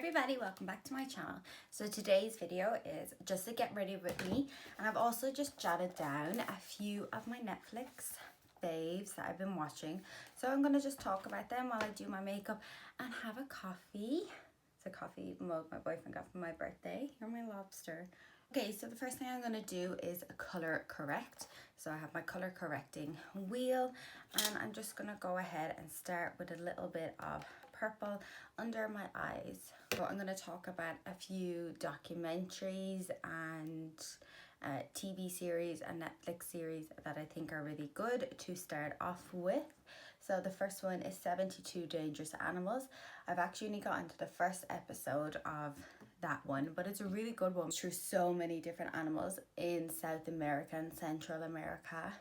everybody, welcome back to my channel. So today's video is just to get ready with me, and I've also just jotted down a few of my Netflix faves that I've been watching. So I'm going to just talk about them while I do my makeup and have a coffee. It's a coffee mug my boyfriend got for my birthday. You're my lobster. Okay, so the first thing I'm going to do is color correct. So I have my color correcting wheel, and I'm just going to go ahead and start with a little bit of purple under my eyes. So I'm going to talk about a few documentaries and TV series and Netflix series that I think are really good to start off with. So the first one is 72 Dangerous Animals. I've actually only gotten to the first episode of that one, but it's a really good one through so many different animals in South America and Central America,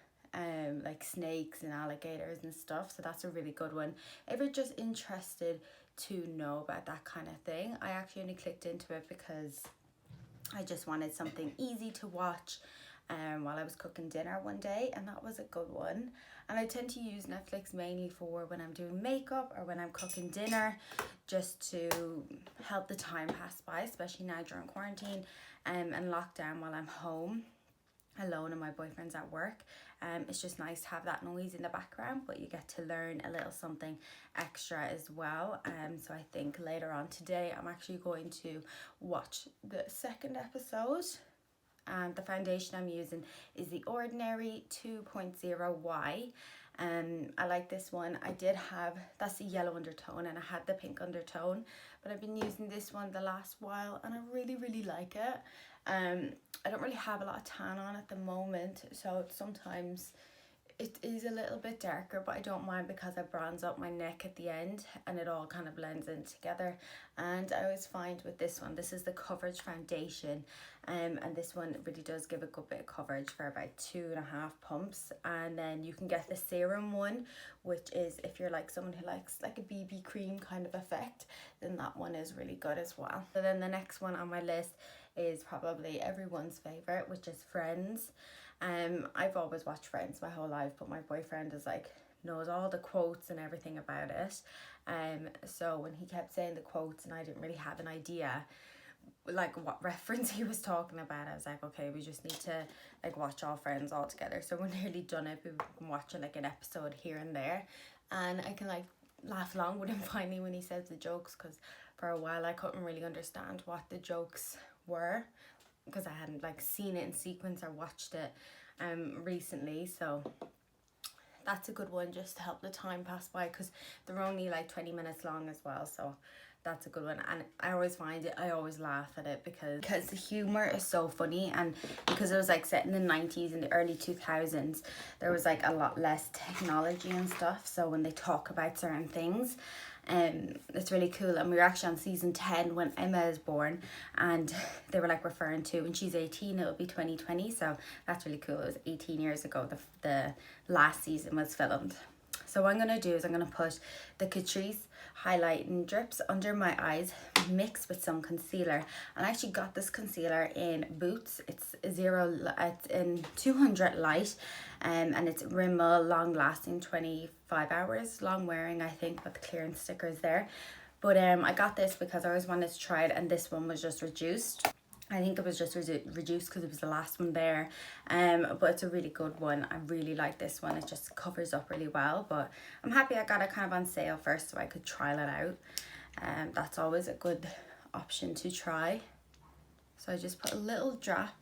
like snakes and alligators and stuff. So that's a really good one if you're just interested to know about that kind of thing. I actually only clicked into it because I just wanted something easy to watch while I was cooking dinner one day, and that was a good one. And I tend to use Netflix mainly for when I'm doing makeup or when I'm cooking dinner, just to help the time pass by, especially now during quarantine and lockdown while I'm home alone and my boyfriend's at work. It's just nice to have that noise in the background, but you get to learn a little something extra as well. So I think later on today I'm actually going to watch the second episode. And the foundation I'm using is the Ordinary 2.0Y. I like this one. I did have, that's the yellow undertone, and I had the pink undertone, but I've been using this one the last while and I really like it. I don't really have a lot of tan on at the moment, so sometimes it is a little bit darker, but I don't mind because I bronze up my neck at the end and it all kind of blends in together. And I always find with this one, this is the coverage foundation, and this one really does give a good bit of coverage for about 2.5 pumps. And then you can get the serum one, which is if you're like someone who likes like a BB cream kind of effect, then that one is really good as well. So then the next one on my list is probably everyone's favorite, which is Friends. I've always watched Friends my whole life, but my boyfriend is like knows all the quotes and everything about it. So when he kept saying the quotes and I didn't really have an idea like what reference he was talking about, I was like, okay, we just need to like watch all Friends all together. So we're nearly done it. We've been watching like an episode here and there, and I can like laugh along with him finally when he says the jokes, because for a while I couldn't really understand what the jokes were because I hadn't like seen it in sequence or watched it recently. So that's a good one just to help the time pass by, because they're only like 20 minutes long as well. So that's a good one, and I always find it, I always laugh at it because the humor is so funny, and because it was like set in the 90s and the early 2000s, there was like a lot less technology and stuff. So when they talk about certain things, it's really cool. And we were actually on season 10 when Emma is born, and they were like referring to when she's 18 it'll be 2020. So that's really cool. It was 18 years ago the last season was filmed. So what I'm going to do is I'm going to put the Catrice highlighting drips under my eyes mixed with some concealer. And I actually got this concealer in Boots. It's in 200 light, and it's Rimmel long lasting 25 hours long wearing, I think, with the clearance stickers there. But I got this because I always wanted to try it, and this one was just reduced. I think it was just reduced because it was the last one there, but it's a really good one. I really like this one. It just covers up really well, but I'm happy I got it kind of on sale first so I could trial it out. That's always a good option to try. So I just put a little drop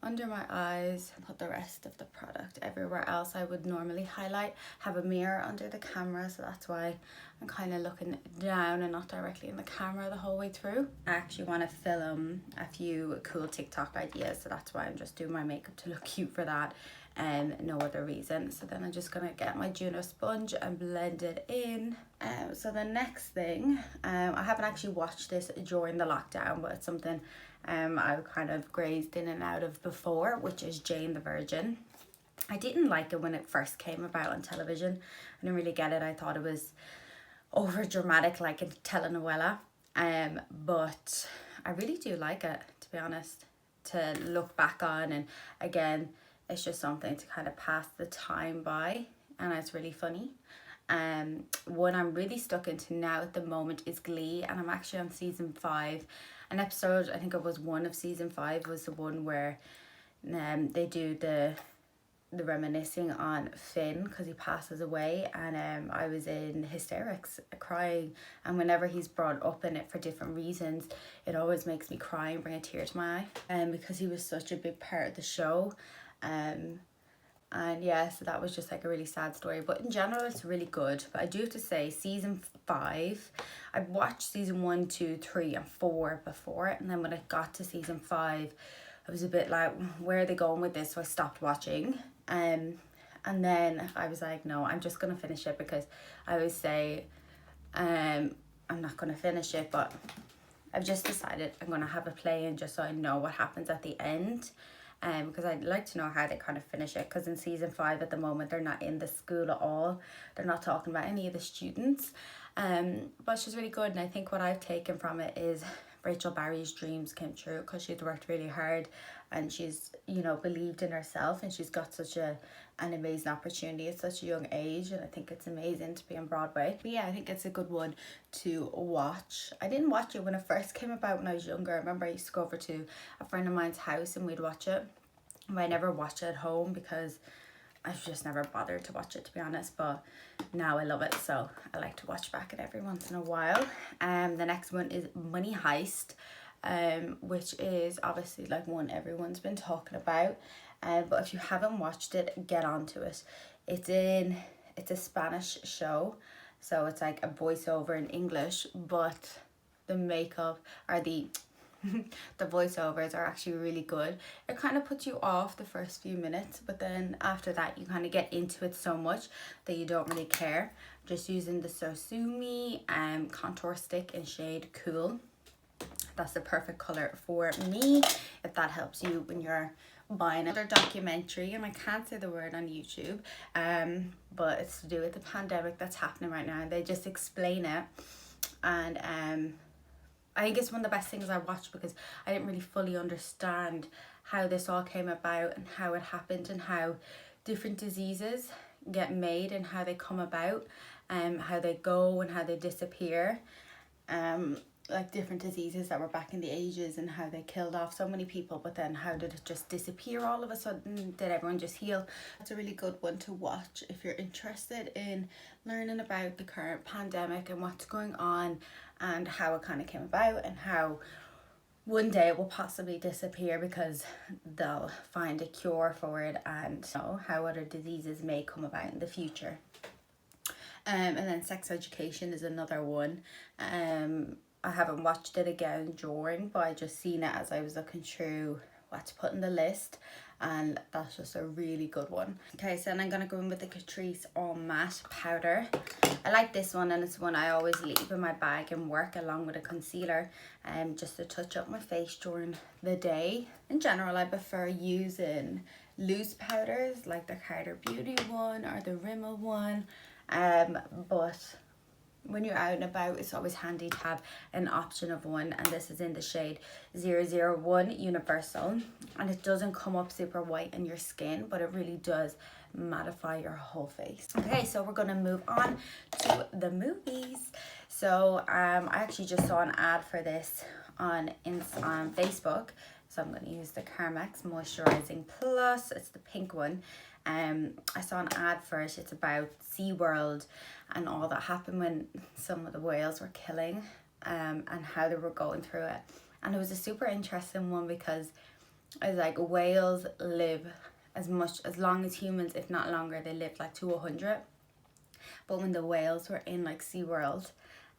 under my eyes, put the rest of the product everywhere else I would normally highlight. Have a mirror under the camera, so that's why I'm kind of looking down and not directly in the camera the whole way through. I actually want to film a few cool TikTok ideas, so that's why I'm just doing my makeup to look cute for that, and no other reason. So then I'm just gonna get my Juno sponge and blend it in. So the next thing, I haven't actually watched this during the lockdown, but it's something I've kind of grazed in and out of before, which is Jane the Virgin. I didn't like it when it first came about on television. I didn't really get it. I thought it was over dramatic like a telenovela, but I really do like it, to be honest, to look back on. And again, it's just something to kind of pass the time by, and it's really funny. One I'm really stuck into now at the moment is Glee, and I'm actually on season 5. An episode, I think it was 1 of season 5, was the one where they do the reminiscing on Finn because he passes away, and I was in hysterics crying, and whenever he's brought up in it for different reasons, it always makes me cry and bring a tear to my eye, because he was such a big part of the show. And yeah, so that was just like a really sad story, but in general it's really good. But I do have to say, season 5, I watched season 1, 2, 3 and 4 before it, and then when I got to season 5 I was a bit like, where are they going with this? So I stopped watching. And then I was like, no, I'm just gonna finish it, because I always say I'm not gonna finish it, but I've just decided I'm gonna have a play in just so I know what happens at the end. Because I'd like to know how they kind of finish it, because in season 5 at the moment they're not in the school at all. They're not talking about any of the students. But it's just really good, and I think what I've taken from it is Rachel Barry's dreams came true, because she's worked really hard and she's, you know, believed in herself, and she's got such an amazing opportunity at such a young age, and I think it's amazing to be on Broadway. But yeah, I think it's a good one to watch. I didn't watch it when it first came about when I was younger. I remember I used to go over to a friend of mine's house and we'd watch it, but I never watched it at home because I've just never bothered to watch it, to be honest. But now I love it, so I like to watch back it every once in a while. The next one is Money Heist, which is obviously like one everyone's been talking about. But if you haven't watched it, get onto it. It's a Spanish show, so it's like a voiceover in English, but the makeup or the the voiceovers are actually really good. It kind of puts you off the first few minutes, but then after that you kind of get into it so much that you don't really care. Just using the Sosumi contour stick in shade Cool. That's the perfect color for me, if that helps you when you're buying another documentary, and I can't say the word on YouTube, but it's to do with the pandemic that's happening right now, and they just explain it. And I think it's one of the best things I watched, because I didn't really fully understand how this all came about and how it happened and how different diseases get made and how they come about, how they go and how they disappear. Like different diseases that were back in the ages and how they killed off so many people, but then how did it just disappear all of a sudden? Did everyone just heal? It's a really good one to watch if you're interested in learning about the current pandemic and what's going on and how it kind of came about, and how one day it will possibly disappear because they'll find a cure for it, and how other diseases may come about in the future. And then Sex Education is another one. I haven't watched it again during, but I just seen it as I was looking through what to put in the list, and that's just a really good one. Okay, so then I'm gonna go in with the Catrice All Matte powder. I like this one, and it's one I always leave in my bag and work along with a concealer, just to touch up my face during the day. In general, I prefer using loose powders like the Carter Beauty one or the Rimmel one, but when you're out and about, it's always handy to have an option of one, and this is in the shade 001 Universal, and it doesn't come up super white in your skin, but it really does mattify your whole face. Okay, so we're gonna move on to the movies. So I actually just saw an ad for this on Facebook, so I'm gonna use the Carmex Moisturizing Plus. It's the pink one. I saw an ad for it. It's about SeaWorld and all that happened when some of the whales were killing, and how they were going through it. And it was a super interesting one, because it's like whales live as long as humans, if not longer. They lived like to 100. But when the whales were in like SeaWorld,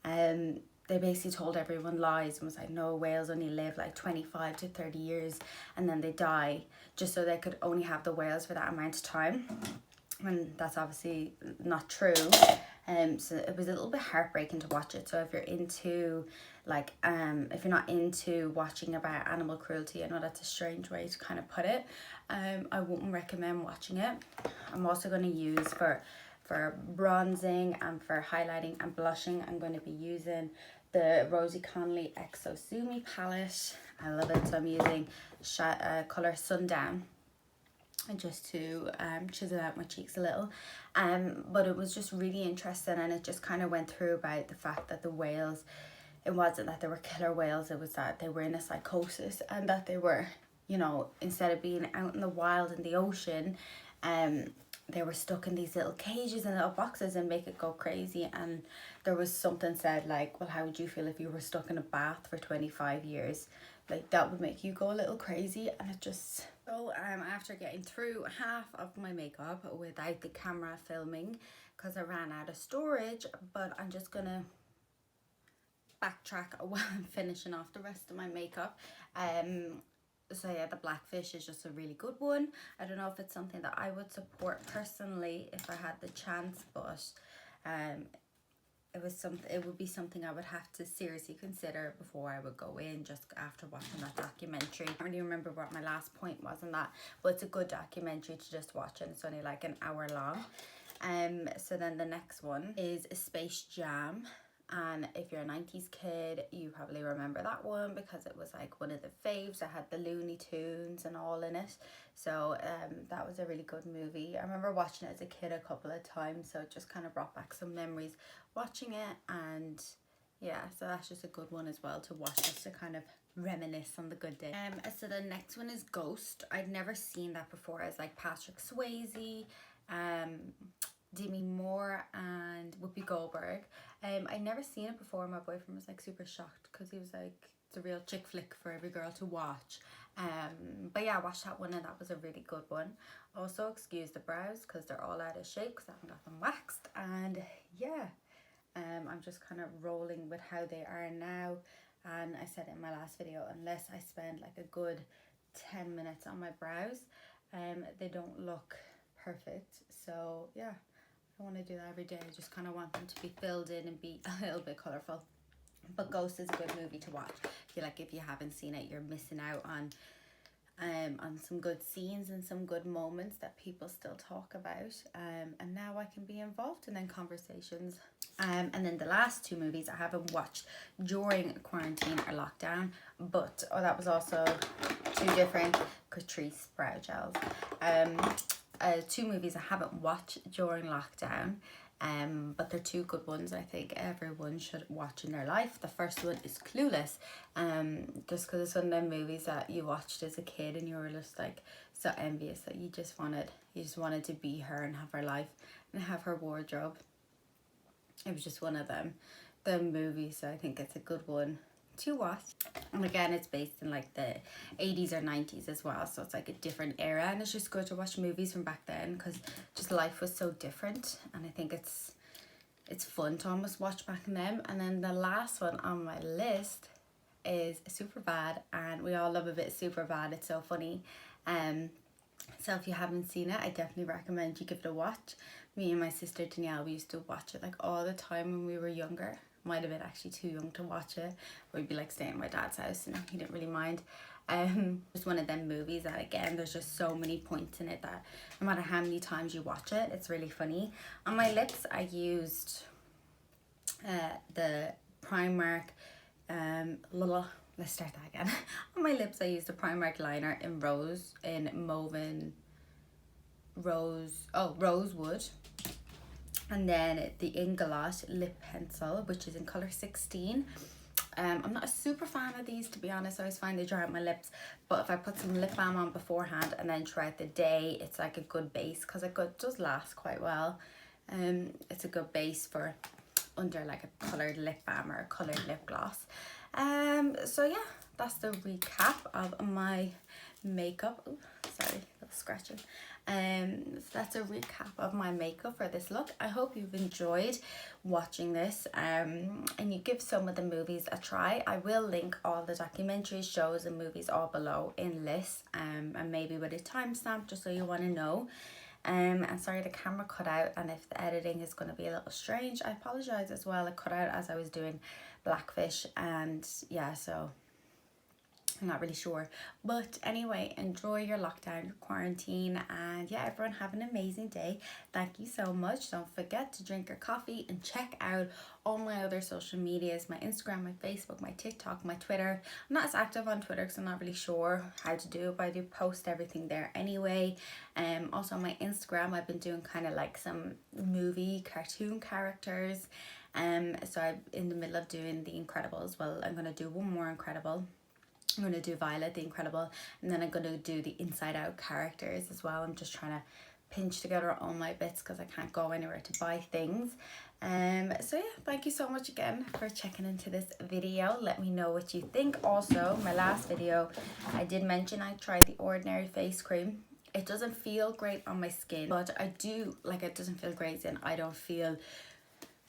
they basically told everyone lies and was like, no, whales only live like 25 to 30 years and then they die, just so they could only have the whales for that amount of time. And that's obviously not true. So it was a little bit heartbreaking to watch it. So if you're into like, if you're not into watching about animal cruelty, I know that's a strange way to kind of put it, I wouldn't recommend watching it. I'm also going to use for bronzing and for highlighting and blushing, I'm going to be using the Rosie Connolly XOXO palette. I love it. So I'm using color Sundown. and just to chisel out my cheeks a little. But it was just really interesting, and it just kind of went through about the fact that the whales, it wasn't that they were killer whales, it was that they were in a psychosis, and that they were, you know, instead of being out in the wild in the ocean, they were stuck in these little cages and little boxes and make it go crazy. And there was something said like, well, how would you feel if you were stuck in a bath for 25 years? Like, that would make you go a little crazy. And it just, so after getting through half of my makeup without the camera filming because I ran out of storage, but I'm just gonna backtrack while I'm finishing off the rest of my makeup. So yeah, the Blackfish is just a really good one. I don't know if it's something that I would support personally if I had the chance, but it would be something I would have to seriously consider before I would go in, just after watching that documentary. I don't really remember what my last point was on that, but it's a good documentary to just watch, and it's only like an hour long. So then the next one is Space Jam. And if you're a 90s kid, you probably remember that one because it was like one of the faves. It had the Looney Tunes and all in it. So that was a really good movie. I remember watching it as a kid a couple of times, so it just kind of brought back some memories watching it. And yeah, so that's just a good one as well to watch, just to kind of reminisce on the good day. So the next one is Ghost. I'd never seen that before. It's like Patrick Swayze, Demi Moore and Whoopi Goldberg. I'd never seen it before. My boyfriend was like super shocked because he was like, it's a real chick flick for every girl to watch. But yeah, I watched that one and that was a really good one. Also, excuse the brows because they're all out of shape because I haven't got them waxed. And yeah, I'm just kind of rolling with how they are now. And I said in my last video, unless I spend like a good 10 minutes on my brows, they don't look perfect. So yeah, I want to do that every day. I just kind of want them to be filled in and be a little bit colourful. But Ghost is a good movie to watch. I feel like if you haven't seen it, you're missing out on some good scenes and some good moments that people still talk about. And now I can be involved in them conversations. And then the last two movies I haven't watched during quarantine or lockdown, but that was also two different Catrice brow gels. Two movies I haven't watched during lockdown, but they're two good ones I think everyone should watch in their life. The first one is Clueless, just because it's one of them movies that you watched as a kid and you were just like so envious that you just wanted to be her and have her life and have her wardrobe. It was just one of them movies, so I think it's a good one to watch. And again, it's based in like the 80s or 90s as well, so it's like a different era, and it's just good to watch movies from back then because just life was so different, and I think it's fun to almost watch back in them. And then the last one on my list is Superbad, and we all love a bit of Superbad. It's so funny. So if you haven't seen it, I definitely recommend you give it a watch. Me and my sister Danielle, we used to watch it like all the time when we were younger. Might have been actually too young to watch it. We'd be like staying at my dad's house and he didn't really mind. It's one of them movies that, again, there's just so many points in it that no matter how many times you watch it, it's really funny. On my lips, I used the Primark, let's start that again. On my lips, I used the Primark liner in Rosewood. And then the Inglot lip pencil, which is in color 16. I'm not a super fan of these, to be honest. I always find they dry out my lips, but if I put some lip balm on beforehand and then throughout the day, it's like a good base because it does last quite well. It's a good base for under like a coloured lip balm or a coloured lip gloss. So yeah, that's the recap of my makeup. Ooh, sorry, a little scratching. So that's a recap of my makeup for this look. I hope you've enjoyed watching this, and you give some of the movies a try. I will link all the documentaries, shows and movies all below in lists, and maybe with a timestamp just so you want to know. And sorry the camera cut out, and if the editing is going to be a little strange, I apologize as well. It cut out as I was doing Blackfish, and yeah, so I'm not really sure. But anyway, enjoy your lockdown, your quarantine, and yeah, everyone have an amazing day. Thank you so much. Don't forget to drink your coffee and check out all my other social medias, my Instagram, my Facebook, my TikTok, my Twitter. I'm not as active on Twitter because I'm not really sure how to do it, but I do post everything there anyway. Also on my Instagram, I've been doing kind of like some movie cartoon characters. So I'm in the middle of doing The Incredibles. Well, I'm gonna do one more Incredible. I'm going to do Violet the Incredible, and then I'm going to do the Inside Out characters as well. I'm just trying to pinch together all my bits because I can't go anywhere to buy things. So yeah, thank you so much again for checking into this video. Let me know what you think. Also, my last video, I did mention I tried the Ordinary face cream. It doesn't feel great on my skin, but I do, like, it doesn't feel great and I don't feel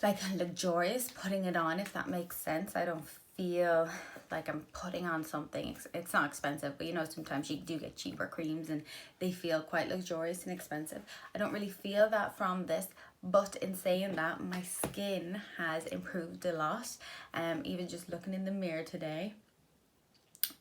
like luxurious putting it on, if that makes sense. I don't feel like I'm putting on something. It's not expensive, but you know, sometimes you do get cheaper creams and they feel quite luxurious and expensive. I don't really feel that from this, but in saying that, my skin has improved a lot. Even just looking in the mirror today,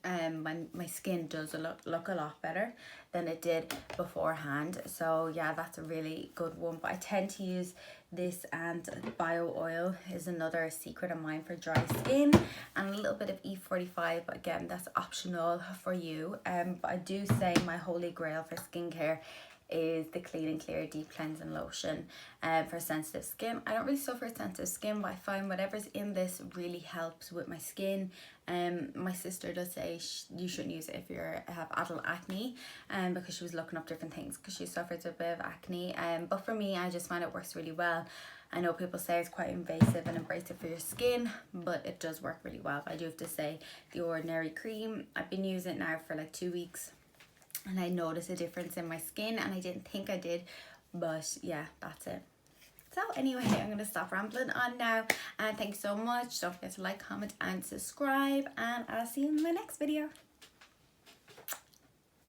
my skin does look a lot better than it did beforehand. So yeah, that's a really good one. But I tend to use this, and bio oil is another secret of mine for dry skin, and a little bit of E45, but again, that's optional for you. But I do say my holy grail for skincare is the Clean and Clear Deep Cleansing Lotion for sensitive skin. I don't really suffer with sensitive skin, but I find whatever's in this really helps with my skin. My sister does say you shouldn't use it if you have adult acne, because she was looking up different things because she suffers a bit of acne. But for me, I just find it works really well. I know people say it's quite invasive and abrasive for your skin, but it does work really well. I do have to say, the Ordinary cream, I've been using it now for like 2 weeks, and I noticed a difference in my skin, and I didn't think I did, but yeah, that's it. So anyway, I'm going to stop rambling on now, and thanks so much. Don't forget to like, comment and subscribe, and I'll see you in my next video.